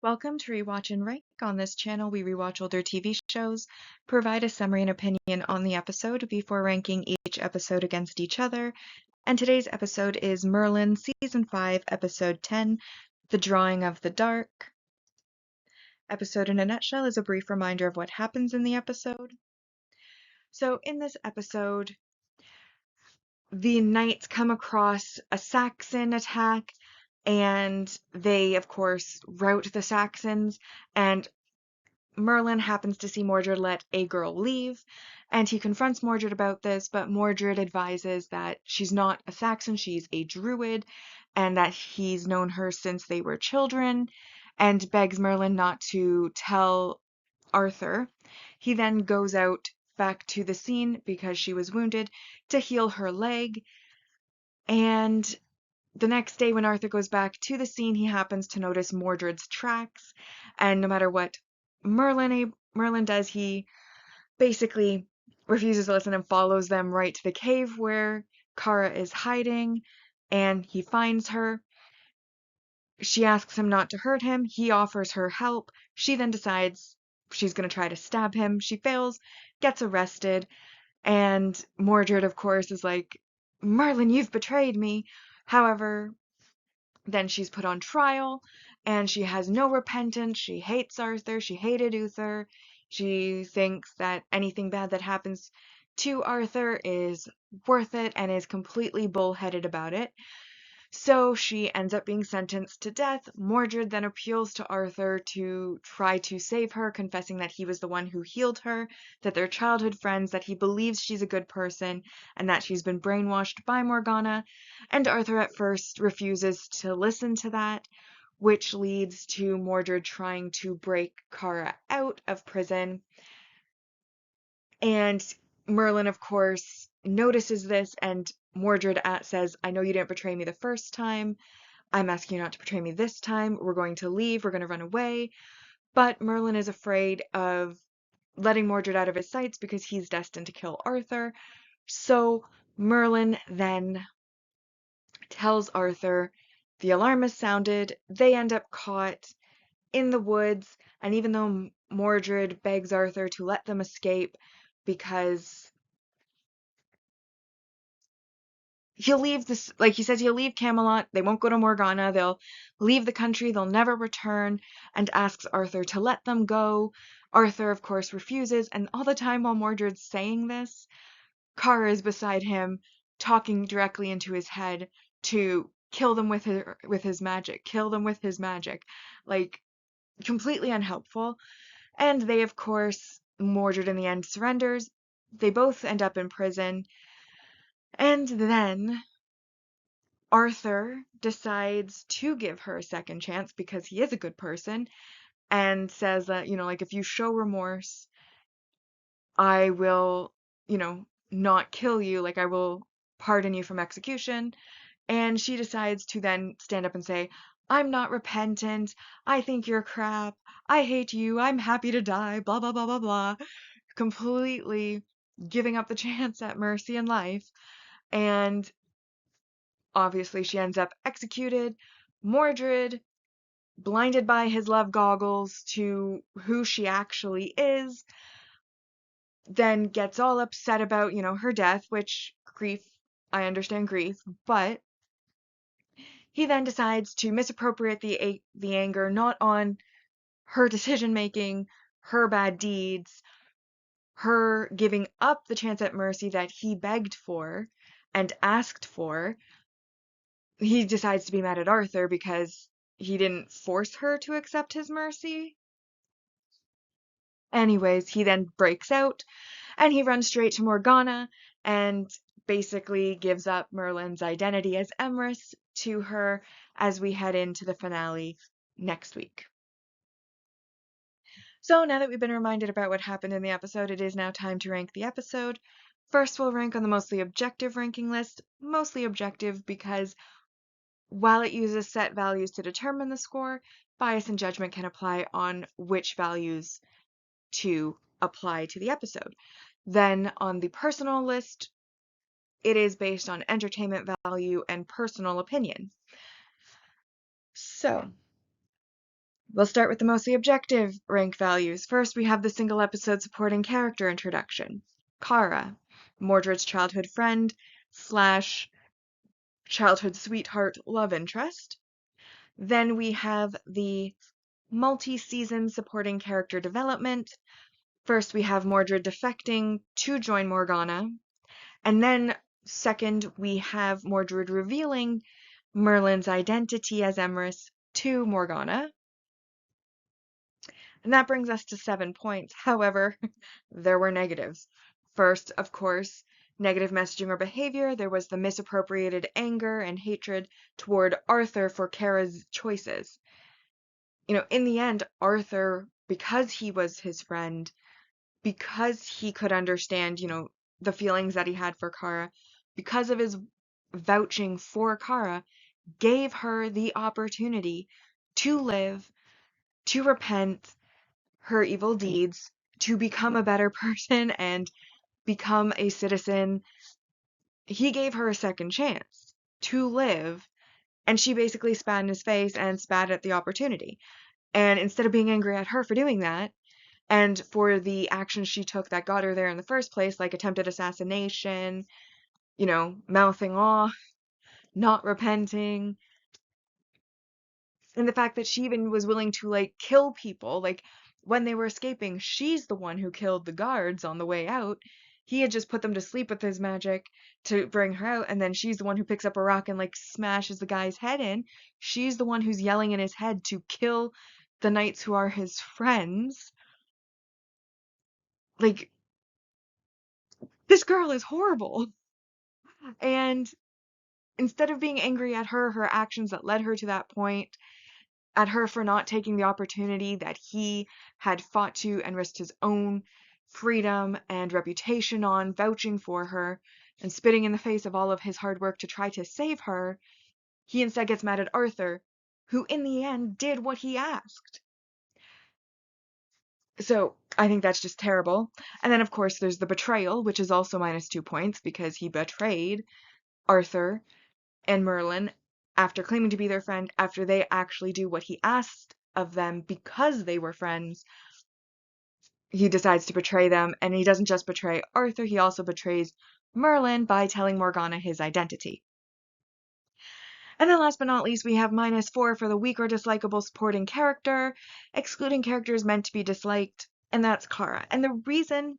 Welcome to Rewatch and Rank. On this channel, we rewatch older TV shows, provide a summary and opinion on the episode before ranking each episode against each other. And today's episode is Merlin Season 5, Episode 10, The Drawing of the Dark. Episode in a nutshell is a brief reminder of what happens in the episode. So in this episode, the knights come across a Saxon attack, and they, of course, rout the Saxons, and Merlin happens to see Mordred let a girl leave, and he confronts Mordred about this, but Mordred advises that she's not a Saxon, she's a druid, and that he's known her since they were children, and begs Merlin not to tell Arthur. He then goes out back to the scene because she was wounded to heal her leg, and the next day when Arthur goes back to the scene, he happens to notice Mordred's tracks, and no matter what Merlin does, he basically refuses to listen and follows them right to the cave where Kara is hiding, and he finds her. She asks him not to hurt him. He offers her help. She then decides she's going to try to stab him. She fails, gets arrested, and Mordred, of course, is like, Merlin, you've betrayed me. However, then she's put on trial, and she has no repentance. She hates Arthur. She hated Uther. She thinks that anything bad that happens to Arthur is worth it and is completely bullheaded about it. So she ends up being sentenced to death. Mordred then appeals to Arthur to try to save her, confessing that he was the one who healed her, that they're childhood friends, that he believes she's a good person, and that she's been brainwashed by Morgana. And Arthur at first refuses to listen to that, which leads to Mordred trying to break Kara out of prison. And Merlin, of course, notices this, and Mordred says, I know you didn't betray me the first time. I'm asking you not to betray me this time. We're going to leave. We're going to run away. But Merlin is afraid of letting Mordred out of his sights because he's destined to kill Arthur. So Merlin then tells Arthur the alarm has sounded. They end up caught in the woods. And even though Mordred begs Arthur to let them escape because he'll leave this, like he says, he'll leave Camelot. They won't go to Morgana. They'll leave the country. They'll never return, and asks Arthur to let them go. Arthur, of course, refuses, and all the time while Mordred's saying this, Kara is beside him, talking directly into his head to kill them with his magic, kill them with his magic, like completely unhelpful. And they, of course, Mordred in the end surrenders. They both end up in prison, and then Arthur decides to give her a second chance because he is a good person, and says that, like, if you show remorse, I will, not kill you, like, I will pardon you from execution. And she decides to then stand up and say, I'm not repentant, I think you're crap, I hate you, I'm happy to die, blah, blah, blah, blah, blah, completely giving up the chance at mercy in life. And obviously she ends up executed. Mordred, blinded by his love goggles to who she actually is, then gets all upset about, her death, which I understand grief, but he then decides to misappropriate the anger not on her decision making, her bad deeds, her giving up the chance at mercy that he begged for and asked for. He decides to be mad at Arthur because he didn't force her to accept his mercy. Anyways, he then breaks out, and he runs straight to Morgana and basically gives up Merlin's identity as Emrys to her as we head into the finale next week. So now that we've been reminded about what happened in the episode, it is now time to rank the episode. First, we'll rank on the mostly objective ranking list. Mostly objective because while it uses set values to determine the score, bias and judgment can apply on which values to apply to the episode. Then on the personal list, it is based on entertainment value and personal opinion. So, We'll start with the mostly objective rank values. First, we have the single episode supporting character introduction. Kara, Mordred's childhood friend slash childhood sweetheart love interest. Then we have the multi-season supporting character development. First, we have Mordred defecting to join Morgana. And then, second, we have Mordred revealing Merlin's identity as Emrys to Morgana. And that brings us to 7 points. However, there were negatives. First, of course, negative messaging or behavior. There was the misappropriated anger and hatred toward Arthur for Kara's choices. In the end, Arthur, because he was his friend, because he could understand, the feelings that he had for Kara, because of his vouching for Kara, gave her the opportunity to live, to repent her evil deeds, to become a better person and become a citizen. He gave her a second chance to live, and she basically spat in his face and spat at the opportunity. And instead of being angry at her for doing that, and for the actions she took that got her there in the first place, like attempted assassination, mouthing off, not repenting, and the fact that she even was willing to, kill people, when they were escaping, she's the one who killed the guards on the way out. He had just put them to sleep with his magic to bring her out, and then she's the one who picks up a rock and, smashes the guy's head in. She's the one who's yelling in his head to kill the knights who are his friends. This girl is horrible. And instead of being angry at her actions that led her to that point, at her for not taking the opportunity that he had fought to and risked his own freedom and reputation on, vouching for her and spitting in the face of all of his hard work to try to save her, he instead gets mad at Arthur, who in the end did what he asked. So I think that's just terrible. And then, of course, there's the betrayal, which is also -2 points because he betrayed Arthur and Merlin after claiming to be their friend, after they actually do what he asked of them because they were friends. He decides to betray them, and he doesn't just betray Arthur, he also betrays Merlin by telling Morgana his identity. And then last but not least, we have -4 for the weak or dislikable supporting character, excluding characters meant to be disliked, and that's Kara. And the reason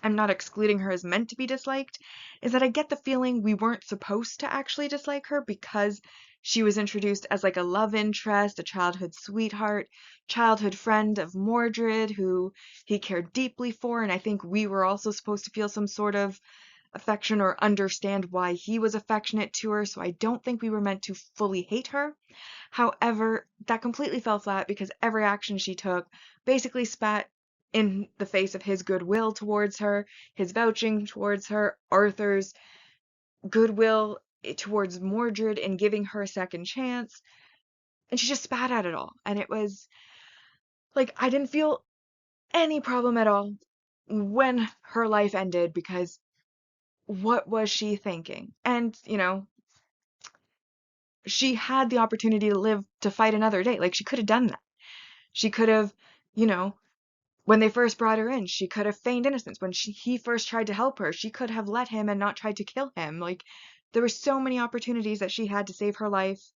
I'm not excluding her as meant to be disliked is that I get the feeling we weren't supposed to actually dislike her because she was introduced as a love interest, a childhood sweetheart, childhood friend of Mordred who he cared deeply for, and I think we were also supposed to feel some sort of affection or understand why he was affectionate to her, so I don't think we were meant to fully hate her. However, that completely fell flat because every action she took basically spat in the face of his goodwill towards her, his vouching towards her, Arthur's goodwill towards Mordred in giving her a second chance, and she just spat at it all. And it was I didn't feel any problem at all when her life ended because what was she thinking? And, she had the opportunity to live to fight another day. She could have done that. She could have, you know, when they first brought her in, she could have feigned innocence. When he first tried to help her, she could have let him and not tried to kill him. There were so many opportunities that she had to save her life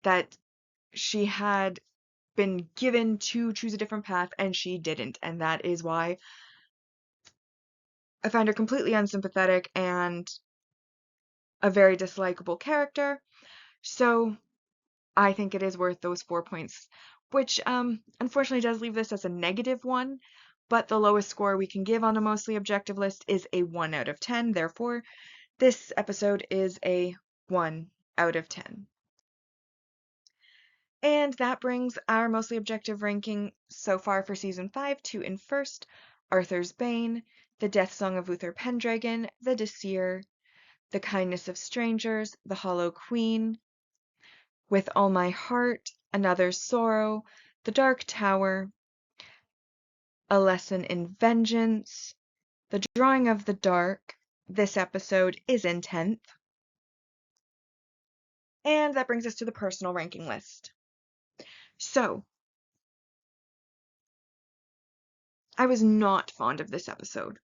that she had been given to choose a different path, and she didn't. And that is why I find her completely unsympathetic and a very dislikable character. So I think it is worth those 4 points, which unfortunately does leave this as a -1, but the lowest score we can give on a mostly objective list is a 1 out of 10. Therefore, this episode is a 1 out of 10. And that brings our mostly objective ranking so far for Season 5 to in first, Arthur's Bane, The Death Song of Uther Pendragon, The Disseer, The Kindness of Strangers, The Hollow Queen, With All My Heart, Another Sorrow, The Dark Tower, A Lesson in Vengeance, The Drawing of the Dark. This episode is in 10th. And that brings us to the personal ranking list. So, I was not fond of this episode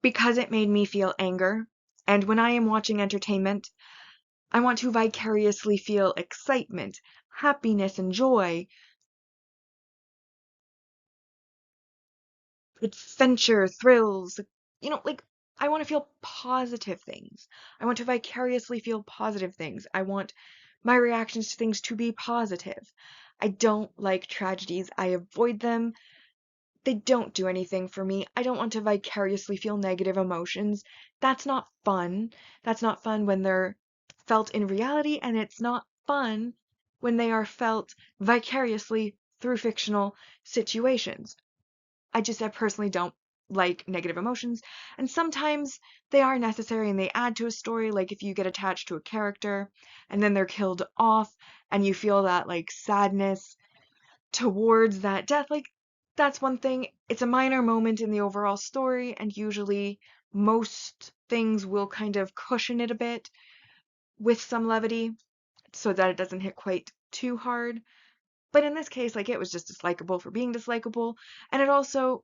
because it made me feel anger. And when I am watching entertainment, I want to vicariously feel excitement, happiness, and joy, adventure, thrills. Like, I want to feel positive things. I want to vicariously feel positive things. I want my reactions to things to be positive. I don't like tragedies. I avoid them. They don't do anything for me. I don't want to vicariously feel negative emotions. That's not fun. That's not fun when they're felt in reality, and it's not fun when they are felt vicariously through fictional situations. I personally don't like negative emotions, and sometimes they are necessary and they add to a story, like if you get attached to a character and then they're killed off and you feel that like sadness towards that death, like that's one thing. It's a minor moment in the overall story, and usually most things will kind of cushion it a bit with some levity so that it doesn't hit quite too hard. But in this case, like, it was just dislikable for being dislikable, and it also,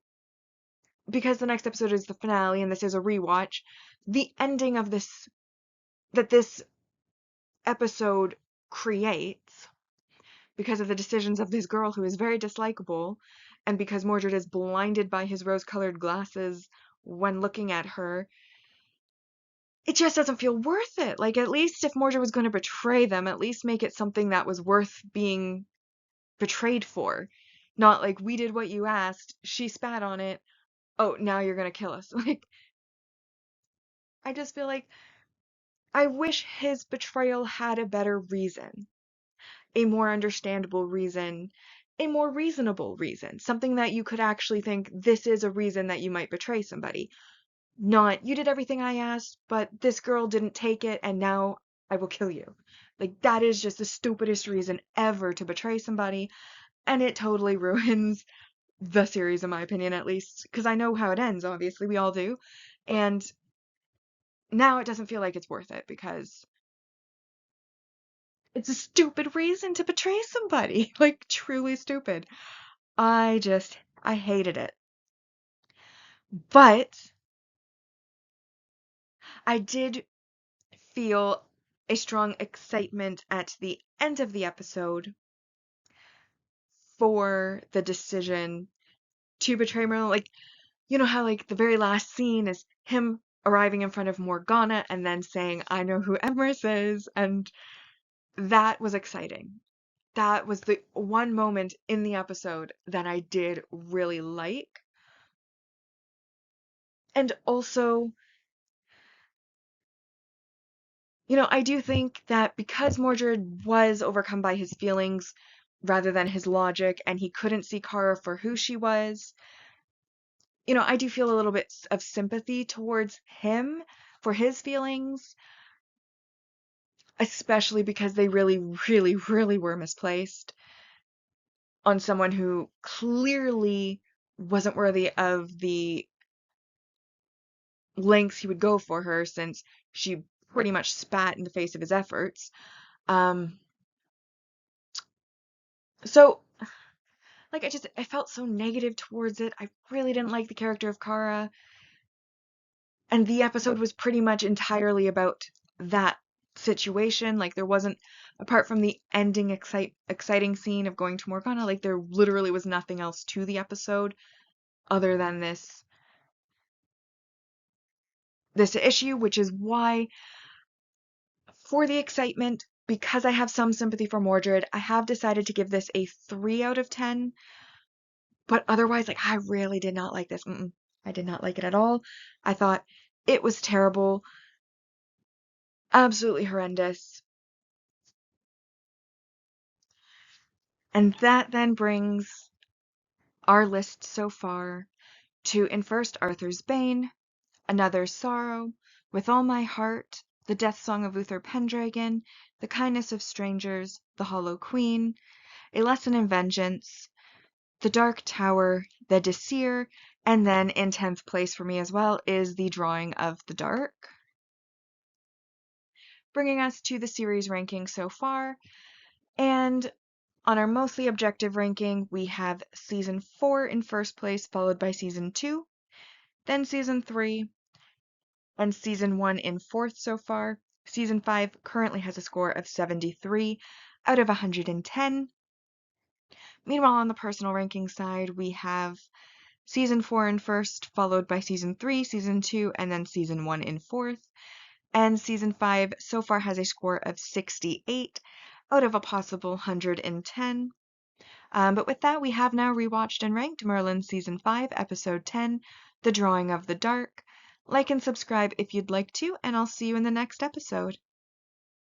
because the next episode is the finale and this is a rewatch, the ending of this episode creates, because of the decisions of this girl who is very dislikable, and because Mordred is blinded by his rose-colored glasses when looking at her, it just doesn't feel worth it. Like, at least if Mordred was going to betray them, at least make it something that was worth being betrayed for. Not like, we did what you asked, she spat on it, oh, now you're going to kill us. Like, I just feel like I wish his betrayal had a better reason, a more understandable reason, a more reasonable reason, something that you could actually think, this is a reason that you might betray somebody. Not, you did everything I asked, but this girl didn't take it, and now I will kill you. Like, that is just the stupidest reason ever to betray somebody, and it totally ruins the series, in my opinion, at least, because I know how it ends, obviously, we all do, and now it doesn't feel like it's worth it, because it's a stupid reason to betray somebody. Like, truly stupid. I hated it. But I did feel a strong excitement at the end of the episode for the decision to betray Merlin. Like, you know how, like, the very last scene is him arriving in front of Morgana and then saying, I know who Emrys is, and that was exciting. That was the one moment in the episode that I did really like. And also, I do think that because Mordred was overcome by his feelings rather than his logic, and he couldn't see Kara for who she was, I do feel a little bit of sympathy towards him for his feelings, especially because they really, really, really were misplaced on someone who clearly wasn't worthy of the lengths he would go for her, since she pretty much spat in the face of his efforts. Um, so, like, I felt so negative towards it. I really didn't like the character of Kara, and the episode was pretty much entirely about that situation. Like, there wasn't, apart from the ending exciting scene of going to Morgana, like, there literally was nothing else to the episode other than this issue, which is why, for the excitement, because I have some sympathy for Mordred, I have decided to give this a 3 out of 10. But otherwise, like, I really did not like this. I did not like it at all. I thought it was terrible, absolutely horrendous. And that then brings our list so far to In First Arthur's Bane, Another Sorrow, With All My Heart, The Death Song of Uther Pendragon, The Kindness of Strangers, The Hollow Queen, A Lesson in Vengeance, The Dark Tower, The Desir, and then in 10th place for me as well is The Drawing of the Dark, bringing us to the series ranking so far. And On our mostly objective ranking, we have Season 4 in first place, followed by Season 2, then Season 3, and Season 1 in fourth so far. Season 5 currently has a score of 73 out of 110. Meanwhile, on the personal ranking side, we have Season 4 in first, followed by Season 3, Season 2, and then Season 1 in fourth. And Season 5 so far has a score of 68 out of a possible 110. But with that, we have now rewatched and ranked Merlin Season 5, Episode 10, The Drawing of the Dark. Like and subscribe if you'd like to, and I'll see you in the next episode.